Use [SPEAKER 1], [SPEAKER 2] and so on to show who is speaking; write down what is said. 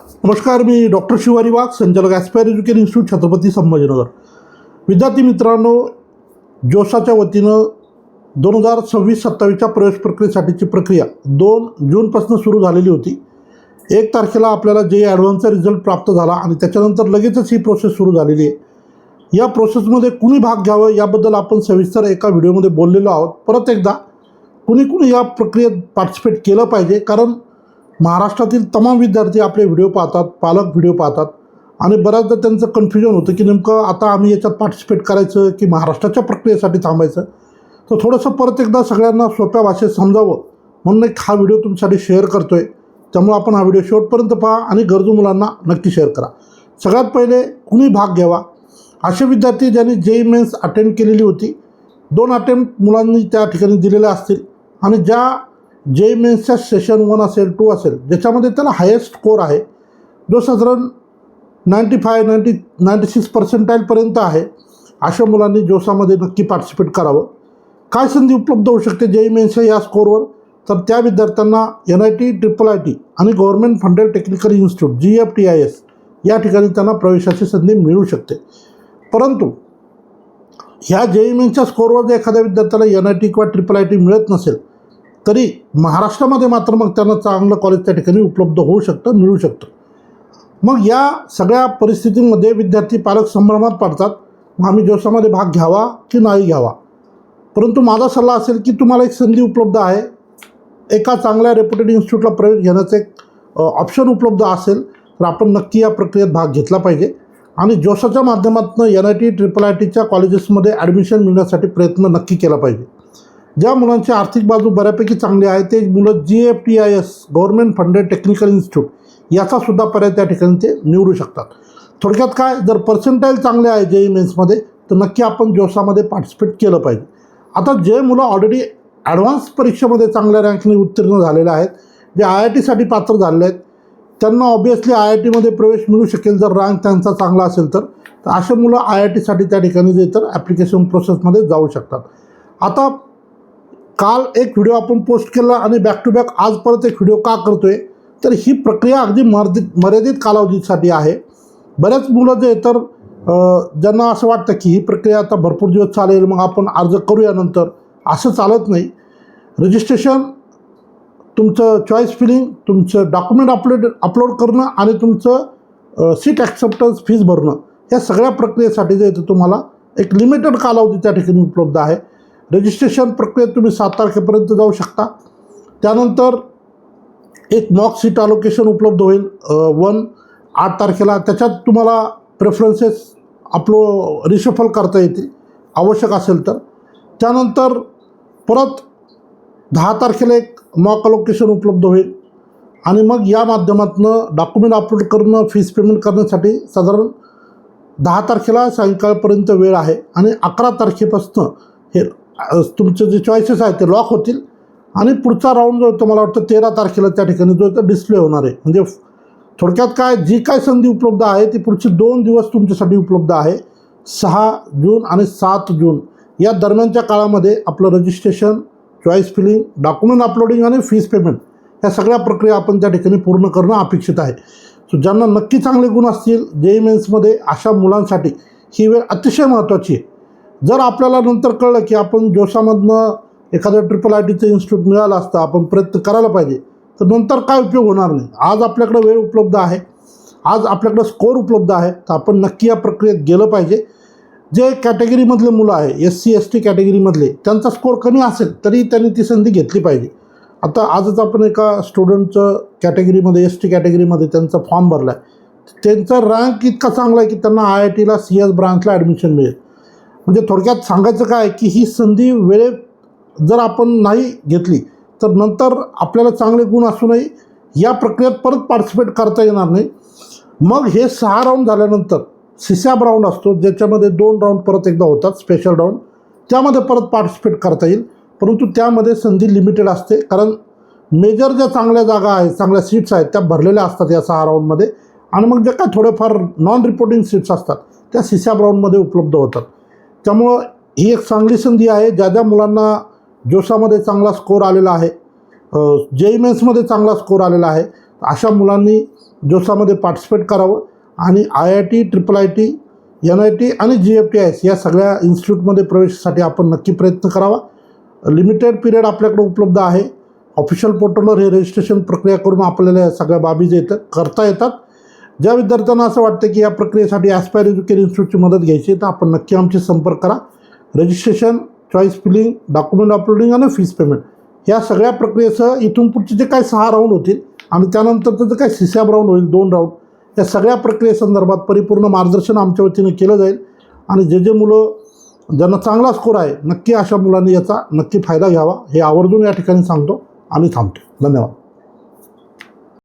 [SPEAKER 1] नमस्कार, मी डॉक्टर शिवारी वाघ, संचालक aspire education institute, Chhatrapati Sambhajinagar. विद्यार्थी मित्रांनो, जोशाच्या वतीनं 2026-27च्या प्रवेश प्रक्रियेसाठीची प्रक्रिया 2 जूनपासून सुरू झालेली होती. 1 तारखेला आपल्याला जे ॲडव्हान्सचा रिझल्ट प्राप्त झाला आणि त्याच्यानंतर लगेचच ही प्रोसेस सुरू झालेली आहे. या प्रोसेसमध्ये कुणी भाग घ्यावं याबद्दल आपण सविस्तर एका व्हिडिओमध्ये बोललेलो आहोत. परत एकदा कुणी या प्रक्रियेत पार्टिसिपेट केलं पाहिजे, कारण महाराष्ट्रातील तमाम विद्यार्थी आपले व्हिडिओ पाहतात, पालक व्हिडिओ पाहतात आणि बऱ्याचदा त्यांचं कन्फ्युजन होतं की नेमकं आता आम्ही याच्यात पार्टिसिपेट करायचं की महाराष्ट्राच्या प्रक्रियेसाठी थांबायचं. तर थोडंसं परत एकदा सगळ्यांना सोप्या भाषेत समजावं म्हणून एक हा व्हिडिओ तुमच्यासाठी शेअर करतो आहे. त्यामुळे आपण हा व्हिडिओ शेवटपर्यंत पहा आणि गरजू मुलांना नक्की शेअर करा. सगळ्यात पहिले कुणी भाग घ्यावा? असे विद्यार्थी ज्यांनी जेई मेन्स अटेंड केलेली होती, 2 अटेम्प्ट मुलांनी त्या ठिकाणी दिलेल्या असतील आणि ज्या जेई मेन्सच्या सेशन 1 असेल, 2 असेल, ज्याच्यामध्ये त्याला हायेस्ट स्कोर आहे, जो साधारण 96% आहे, अशा मुलांनी जोशामध्ये नक्की पार्टिसिपेट करावं. काय संधी उपलब्ध होऊ शकते जेई मेन्सच्या या स्कोरवर? तर त्या विद्यार्थ्यांना NIT, IIIT आणि government funded technical institute GFTIS या ठिकाणी त्यांना प्रवेशाची संधी मिळू शकते. परंतु ह्या जेई मेन्सच्या स्कोरवर जर एखाद्या विद्यार्थ्याला NIT किंवा IIIT मिळत नसेल तरी महाराष्ट्रामध्ये मात्र मग त्यांना चांगलं कॉलेज त्या ठिकाणी उपलब्ध होऊ शकतं, मिळू शकतं. मग या सगळ्या परिस्थितींमध्ये विद्यार्थी पालक संभ्रमात पडतात, मग आम्ही जोशामध्ये भाग घ्यावा की नाही घ्यावा. परंतु माझा सल्ला असेल की तुम्हाला एक संधी उपलब्ध आहे, एका चांगल्या रेप्युटेड इन्स्टिट्यूटला प्रवेश घेण्याचं एक ऑप्शन उपलब्ध असेल तर आपण नक्की या प्रक्रियेत भाग घेतला पाहिजे आणि जोशाच्या माध्यमातून NIT, IIITच्या कॉलेजेसमध्ये ॲडमिशन मिळण्यासाठी प्रयत्न नक्की केला पाहिजे. ज्या मुलांची आर्थिक बाजू बऱ्यापैकी चांगली आहे ते मुलं GFTIS government funded technical institute याचासुद्धा पर्याय त्या ठिकाणी ते निवडू शकतात. थोडक्यात काय, जर पर्सेंटाईल चांगले आहे जेई मेन्समध्ये तर नक्की आपण जोशामध्ये पार्टिसिपेट केलं पाहिजे. आता जे मुलं ऑलरेडी ॲडव्हान्स परीक्षेमध्ये चांगल्या रँकने उत्तीर्ण झालेले आहेत, जे IITसाठी पात्र झालेले आहेत, त्यांना ऑब्वियसली IITमध्ये प्रवेश मिळू शकेल जर रँक त्यांचा चांगला असेल तर. असे मुलं IITसाठी त्या ठिकाणी जे तर ॲप्लिकेशन प्रोसेसमध्ये जाऊ शकतात. आता काल एक व्हिडिओ आपण पोस्ट केला आणि बॅक टू बॅक आज परत एक व्हिडिओ का करतो आहे, तर ही प्रक्रिया अगदी मर्यादित कालावधीसाठी आहे. बऱ्याच मुलं जे तर ज्यांना असं वाटतं की ही प्रक्रिया आता भरपूर दिवस चालेल, मग आपण अर्ज करूया नंतर, असं चालत नाही. रजिस्ट्रेशन, तुमचं चॉईस फिलिंग, तुमचं डॉक्युमेंट अपलोड करणं आणि तुमचं सीट ॲक्सेप्टन्स फीस भरणं, या सगळ्या प्रक्रियेसाठी जे तुम्हाला एक लिमिटेड कालावधी त्या ठिकाणी उपलब्ध आहे. रजिस्ट्रेशन प्रक्रियेत तुम्ही 7 तारखेपर्यंत जाऊ शकता. त्यानंतर एक मॉक सीट अलोकेशन उपलब्ध होईल 8 तारखेला. त्याच्यात तुम्हाला प्रेफरन्सेस रिशफल करता येतील आवश्यक असेल तर. त्यानंतर परत 10 तारखेला एक मॉक अलोकेशन उपलब्ध होईल आणि मग या माध्यमातून डॉक्युमेंट अपलोड करणं, फीस पेमेंट करण्यासाठी साधारण 10 तारखेला सायंकाळपर्यंत वेळ आहे आणि 11 तारखेपासून हे तुमचे जे चॉईसेस आहेत ते लॉक होतील आणि पुढचा राऊंड जो तो मला वाटतं 13 तारखेला त्या ठिकाणी जो तो डिस्प्ले होणार आहे. म्हणजे थोडक्यात काय, जी काय संधी उपलब्ध आहे ती पुढचे 2 दिवस तुमच्यासाठी उपलब्ध आहे. 6 जून आणि 7 जून या दरम्यानच्या काळामध्ये आपलं registration, choice filling, document uploading आणि फीस पेमेंट या सगळ्या प्रक्रिया आपण त्या ठिकाणी पूर्ण करणं अपेक्षित आहे. सो ज्यांना नक्की चांगले गुण असतील जेई मेन्समध्ये, अशा मुलांसाठी ही वेळ अतिशय महत्त्वाची आहे. जर आपल्याला नंतर कळलं की आपण जोशामधनं एखादं IIITचं इन्स्टिट्यूट मिळालं असतं, आपण प्रयत्न करायला पाहिजे, तर नंतर काय उपयोग होणार नाही. आज आपल्याकडं वेळ उपलब्ध आहे, आज आपल्याकडं स्कोर उपलब्ध आहे, तर आपण नक्की या प्रक्रियेत गेलं पाहिजे. जे कॅटेगरीमधले मुलं आहे, SC ST कॅटेगरीमधले, त्यांचा स्कोर कमी असेल तरी त्यांनी ती संधी घेतली पाहिजे. आता आजच आपण एका स्टुडंटचं कॅटेगरीमध्ये, ST कॅटेगरीमध्ये त्यांचा फॉर्म भरला आहे. त्यांचा रँक इतका चांगला आहे की त्यांना IITला CS ब्रांचला ॲडमिशन मिळेल. म्हणजे थोडक्यात सांगायचं काय की ही संधी वेळेत जर आपण नाही घेतली तर नंतर आपल्याला चांगले गुण असूनही या प्रक्रियेत परत पार्टिसिपेट करता येणार नाही. मग हे 6 राऊंड झाल्यानंतर CSAB राऊंड असतो, ज्याच्यामध्ये 2 राऊंड परत एकदा होतात, स्पेशल राऊंड, त्यामध्ये परत पार्टिसिपेट करता येईल. परंतु त्यामध्ये संधी लिमिटेड असते, कारण मेजर ज्या चांगल्या जागा आहेत, चांगल्या सीट्स आहेत त्या भरलेल्या असतात या 6 राऊंडमध्ये आणि मग जे काय थोडेफार नॉन रिपोर्टिंग सीट्स असतात त्या CSAB राऊंडमध्ये उपलब्ध होतात. त्यामुळं ही एक चांगली संधी आहे. ज्या मुलांना जोशामध्ये चांगला स्कोर आलेला आहे, जेई मेन्समध्ये चांगला स्कोर आलेला आहे, अशा मुलांनी जोसामध्ये पार्टिसिपेट करावं आणि IIT, IIIT, NIT आणि GFTIS या सगळ्या इन्स्टिट्यूटमध्ये प्रवेशासाठी आपण नक्की प्रयत्न करावा. लिमिटेड पिरियड आपल्याकडे उपलब्ध आहे. ऑफिशियल पोर्टलवर हे रजिस्ट्रेशन प्रक्रिया करून आपल्याला या सगळ्या बाबी जे करता येतात. ज्या विद्यार्थ्यांना असं वाटतं की या प्रक्रियेसाठी ॲस्पायर एज्युकेशन इन्स्टिट्यूटची मदत घ्यायची तर आपण नक्की आमची संपर्क करा. Registration, choice filling, document uploading आणि फीस पेमेंट या सगळ्या प्रक्रियेसह इथून पुढचे जे काही 6 राऊंड होतील आणि त्यानंतरचं जे काही CSAB राऊंड होईल 2 राऊंड, या सगळ्या प्रक्रियेसंदर्भात परिपूर्ण मार्गदर्शन आमच्या वतीने केलं जाईल. आणि जे मुलं ज्यांना चांगला स्कोर आहे नक्की अशा मुलांनी याचा नक्की फायदा घ्यावा हे आवर्जून या ठिकाणी सांगतो आणि थांबतो. धन्यवाद.